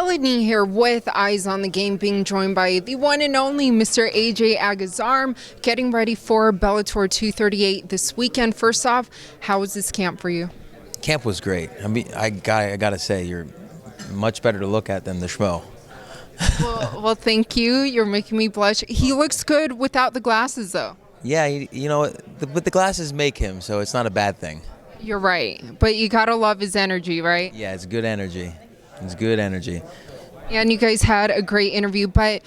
Helen Yee here with Eyes on the Game, being joined by the one and only Mr. AJ Agazarm, getting ready for Bellator 238 this weekend. First off, how was this camp for you? Camp was great. I mean, I gotta say, you're much better to look at than the schmo. Well, thank you. You're making me blush. He looks good without the glasses, though. Yeah, you know, but the glasses make him, so it's not a bad thing. You're right, but you gotta love his energy, right? Yeah, it's good energy. It's good energy. And you guys had a great interview, but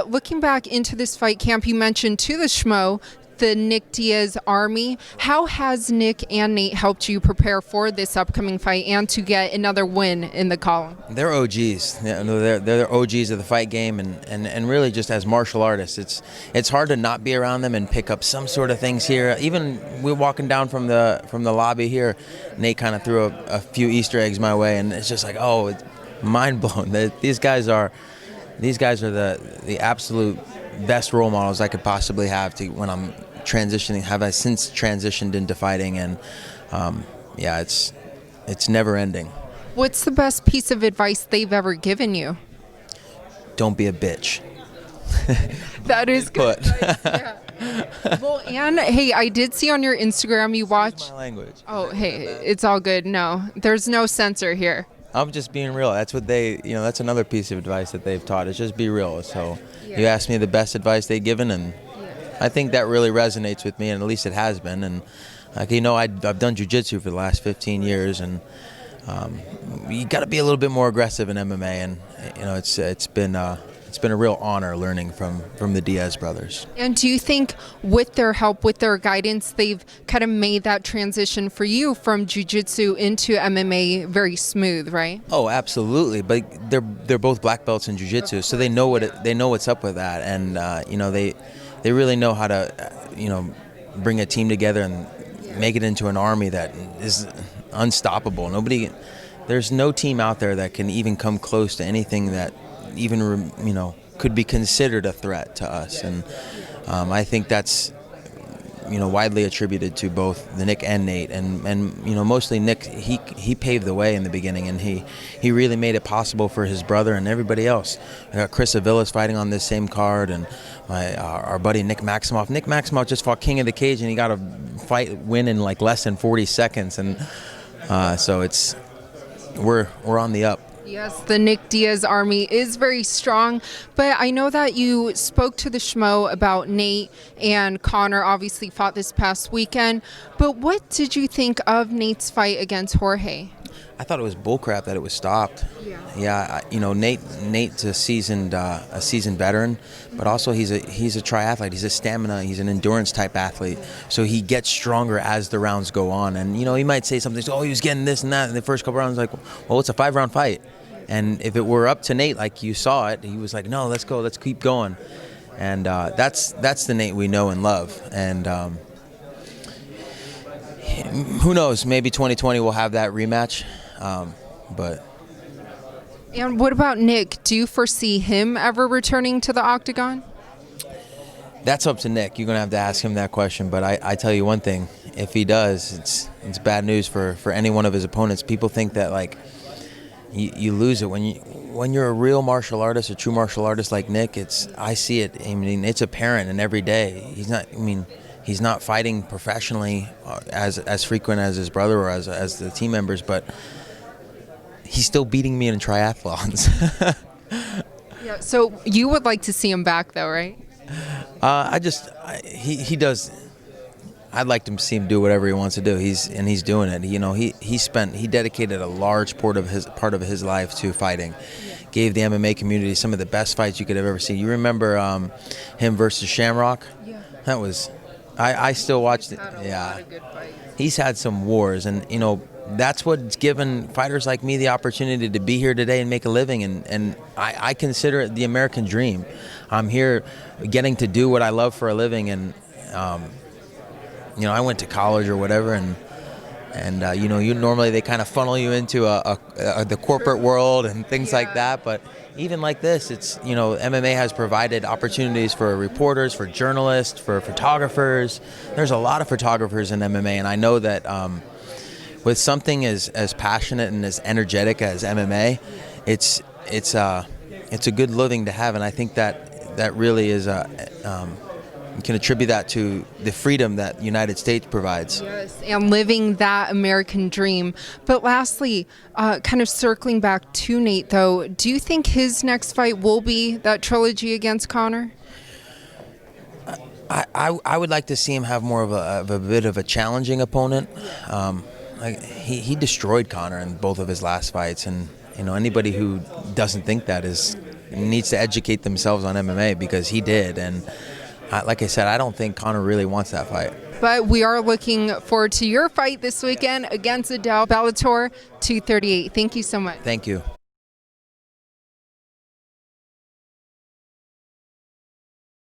looking back into this fight camp, you mentioned to the schmo, the Nick Diaz Army. How has Nick and Nate helped you prepare for this upcoming fight and to get another win in the column? They're OGs. They're OGs of the fight game, and really just as martial artists, it's hard to not be around them and pick up some sort of things here. Even we're walking down from the lobby here, Nate kind of threw a few Easter eggs my way, and it's just like, oh, it's mind blown. These guys are the absolute best role models I could possibly have to when I'm transitioning. Have I since transitioned into fighting, and yeah, it's never ending. What's the best piece of advice they've ever given you? Don't be a bitch. That is good advice, yeah. Well, and hey, I did see on your Instagram you watch. My language. Oh, hey, it's all good. No, there's no censor here. I'm just being real. That's what that's another piece of advice that they've taught, is just be real. So you asked me the best advice they've given, and I think that really resonates with me, and at least it has been. And I've done jiujitsu for the last 15 years, and you got to be a little bit more aggressive in MMA. And it's been a real honor learning from the Diaz brothers. And do you think with their help, with their guidance, they've kind of made that transition for you from jiu-jitsu into MMA very smooth, right? Oh, absolutely. But they're both black belts in jiu-jitsu, so they know what's up with that, and they really know how to bring a team together and make it into an army that is unstoppable. There's no team out there that can even come close to anything that even could be considered a threat to us, and I think that's widely attributed to both the Nick and Nate, and mostly Nick. He paved the way in the beginning, and he really made it possible for his brother and everybody else. I got Chris Avilas fighting on this same card, and our buddy Nick Maximoff. Nick Maximoff just fought King of the Cage, and he got a fight win in like less than 40 seconds, and so we're on the up. Yes, the Nick Diaz Army is very strong, but I know that you spoke to the schmo about Nate and Conor obviously fought this past weekend, but what did you think of Nate's fight against Jorge? I thought it was bullcrap that it was stopped. Yeah, Nate's a seasoned veteran, but also he's a triathlete. He's a stamina, he's an endurance type athlete. So he gets stronger as the rounds go on. And he might say something, oh, he was getting this and that in the first couple rounds. Like, well, it's a 5-round fight. And if it were up to Nate, like you saw it, he was like, no, let's go, let's keep going. And that's the Nate we know and love. And who knows? Maybe 2020 we'll have that rematch. But. And what about Nick? Do you foresee him ever returning to the octagon? That's up to Nick. You're going to have to ask him that question. But I tell you one thing. If he does, it's bad news for any one of his opponents. People think that, like, you lose it when you're a real martial artist, a true martial artist like Nick. I see it. I mean, it's apparent in every day. He's not fighting professionally as frequent as his brother or as the team members, but he's still beating me in triathlons. Yeah. So you would like to see him back, though, right? He does. I'd like to see him do whatever he wants to do. He's doing it. He dedicated a large part of his life to fighting. Gave the MMA community some of the best fights you could have ever seen. You remember him versus Shamrock? Yeah. That was. I still watched it. Yeah. He's had some wars, and that's what's given fighters like me the opportunity to be here today and make a living. And I consider it the American dream. I'm here getting to do what I love for a living, and I went to college or whatever, and you normally they kind of funnel you into the corporate world and things like that. But even like this, it's MMA has provided opportunities for reporters, for journalists, for photographers. There's a lot of photographers in MMA, and I know that with something as passionate and as energetic as MMA, it's it's a good living to have, and I think that really is you can attribute that to the freedom that the United States provides. Yes, and living that American dream. But lastly, kind of circling back to Nate, though, do you think his next fight will be that trilogy against Conor? I would like to see him have more of a bit of a challenging opponent. He destroyed Conor in both of his last fights, and anybody who doesn't think that needs to educate themselves on MMA, because he did. And like I said, I don't think Conor really wants that fight. But we are looking forward to your fight this weekend against Adele, Bellator 238. Thank you so much. Thank you.